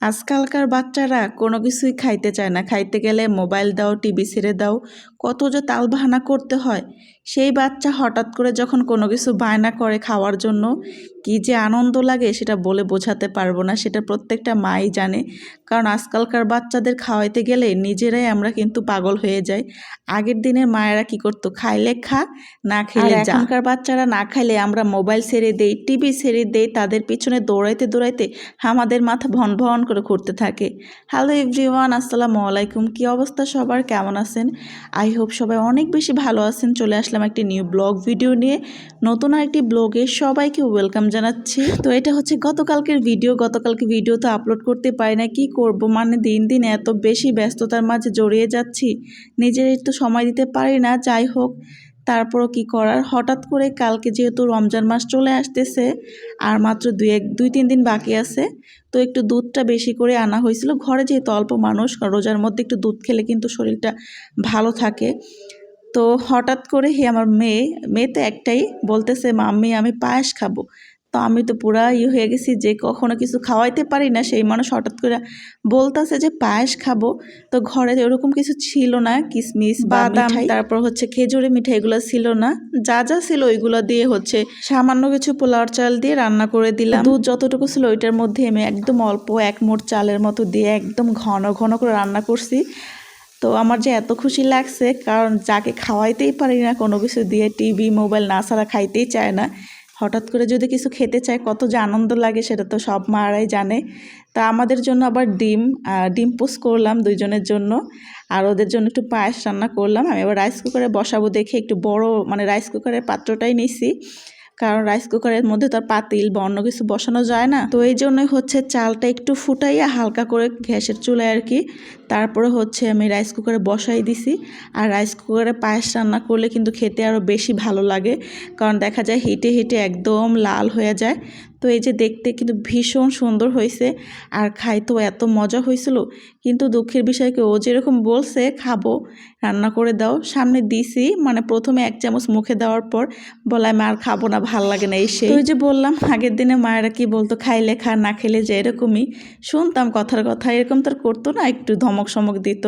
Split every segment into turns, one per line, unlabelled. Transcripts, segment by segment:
আজকালকার বাচ্চারা কোনো কিছুই খাইতে চায় না। খাইতে গেলে মোবাইল দাও, টিভি ছেড়ে দাও, কত যে তালবাহানা করতে হয়। সেই বাচ্চা হঠাৎ করে যখন কোনো কিছু বায়না করে খাওয়ার জন্য, কী যে আনন্দ লাগে সেটা বলে বোঝাতে পারবো না। সেটা প্রত্যেকটা মাই জানে। কারণ আজকালকার বাচ্চাদের খাওয়াইতে গেলে নিজেরাই আমরা কিন্তু পাগল হয়ে যাই। আগের দিনের মায়েরা কি করতো, খাইলে খা, না খেলে যা। এখনকার বাচ্চারা না খাইলে আমরা মোবাইল ছেড়ে দেই, টিভি ছেড়ে দেই, তাদের পিছনে দৌড়াইতে দৌড়াইতে আমাদের মাথা ভন ভন করে ঘুরতে থাকে। হ্যালো এভরিওয়ান, আসসালামু আলাইকুম। কী অবস্থা সবার, কেমন আছেন? আই হোপ সবাই অনেক বেশি ভালো আছেন। চলে আসলাম একটি নিউ ব্লগ ভিডিও নিয়ে। নতুন আরেকটি ব্লগে সবাইকে ওয়েলকাম জানাচ্ছি। তো এটা হচ্ছে গতকালকের ভিডিও। গতকালকে ভিডিও তো আপলোড করতে পারি না, কি করব, মানে দিন দিন এত বেশি ব্যস্ততার মাঝে জড়িয়ে যাচ্ছি, নিজের একটু সময় দিতে পারি না। যাই হোক, তারপরও কি করার, হঠাৎ করে কালকে যেহেতু রমজান মাস চলে আসতেছে আর মাত্র দুই তিন দিন বাকি আছে, তো একটু দুধটা বেশি করে আনা হয়েছিল ঘরে, যেহেতু অল্প মানুষ, রোজার মধ্যে একটু দুধ খেলে কিন্তু শরীরটা ভালো থাকে। তো হঠাৎ করে আমার মেয়ে তো একটাই, বলতেছে মাম্মি আমি পায়েস খাবো। তো আমি তো পুরা হয়ে গেছি, যে কখনো কিছু খাওয়াইতে পারি না সেই মানুষ হঠাৎ করে বলতেছে যে পায়েস খাবো। তো ঘরে ওরকম কিছু ছিল না, কিশমিশ বাদাম, তারপর হচ্ছে খেজুরি মিঠাই, এগুলো ছিল না। যা যা ছিল ওইগুলো দিয়ে হচ্ছে সামান্য কিছু পোলাওর চাল দিয়ে রান্না করে দিলাম। দুধ যতটুকু ছিল ওইটার মধ্যে আমি একদম অল্প 1 মুঠ চালের মতো দিয়ে একদম ঘন ঘন করে রান্না করছি। তো আমার যে এত খুশি লাগছে, কারণ যাকে খাওয়াইতেই পারি না কোনো কিছু দিয়ে, টিভি মোবাইল না ছাড়া খাইতেই চায় না, হঠাৎ করে যদি কিছু খেতে চায় কত যে আনন্দ লাগে সেটা তো সব মারাই জানে। তা আমাদের জন্য আবার ডিম পোস্ট করলাম দুইজনের জন্য, আর ওদের জন্য একটু পায়েস রান্না করলাম। আমি আবার রাইস কুকারে বসাবো দেখে একটু বড়, মানে রাইস কুকারের পাত্রটাই নিছি, কারণ রাইস কুকারের মধ্যে তার পাতিল বা অন্য কিছু বসানো যায় না। তো এই জন্যই হচ্ছে চালটা একটু ফুটাইয়া হালকা করে গ্যাসের চুলায় আর কি, তারপরে হচ্ছে আমি রাইস কুকারে বসাই দিছি। আর রাইস কুকারে পায়েস রান্না করলে কিন্তু খেতে আরও বেশি ভালো লাগে, কারণ দেখা যায় হিটে হিটে একদম লাল হয়ে যায়। তো এই যে দেখতে কিন্তু ভীষণ সুন্দর হয়েছে, আর খাইতেও এত মজা হয়েছিল। কিন্তু দুঃখের বিষয় কি, ও যেরকম বলছে খাবো, রান্না করে দাও, সামনে দিছি, মানে প্রথমে 1 চামচ মুখে দেওয়ার পর বলে আমি আর খাবো না, ভাল লাগে না, এই সেই। তো ওই যে বললাম আগের দিনে মায়েরা কি বলতো, খাইলে খা, না খেলে যে, এরকমই শুনতাম কথার কথা। এরকম তো আর করতো না, একটু ধমক সমক দিত।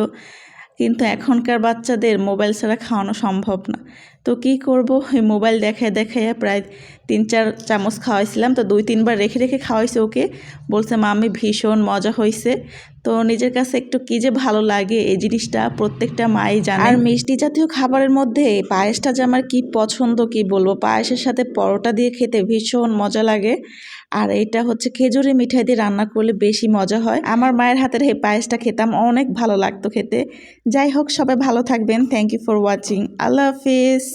কিন্তু এখনকার বাচ্চাদের মোবাইল ছাড়া খাওয়ানো সম্ভব না। তো কি করব, ওই মোবাইল দেখায় দেখায় প্রায় 3-4 চামচ খাওয়াইছিলাম। তো 2-3 বার রেখে রেখে খাওয়াইছে ওকে, বলছে মাম্মি ভীষণ মজা হয়েছে। তো নিজের কাছে একটু কী যে ভালো লাগে এই জিনিসটা প্রত্যেকটা মাই জানে। আর মিষ্টি জাতীয় খাবারের মধ্যে পায়েসটা যে আমার কি পছন্দ, কি বলবো, পায়েসের সাথে পরোটা দিয়ে খেতে ভীষণ মজা লাগে। আর এটা হচ্ছে খেজুরি মিঠাই দিয়ে রান্না করলে বেশি মজা হয়। আমার মায়ের হাতের এই পায়েসটা খেতাম, অনেক ভালো লাগতো খেতে। যাই হোক, সবাই ভালো থাকবেন। Thank you for watching. আল্লাহ হাফিজ।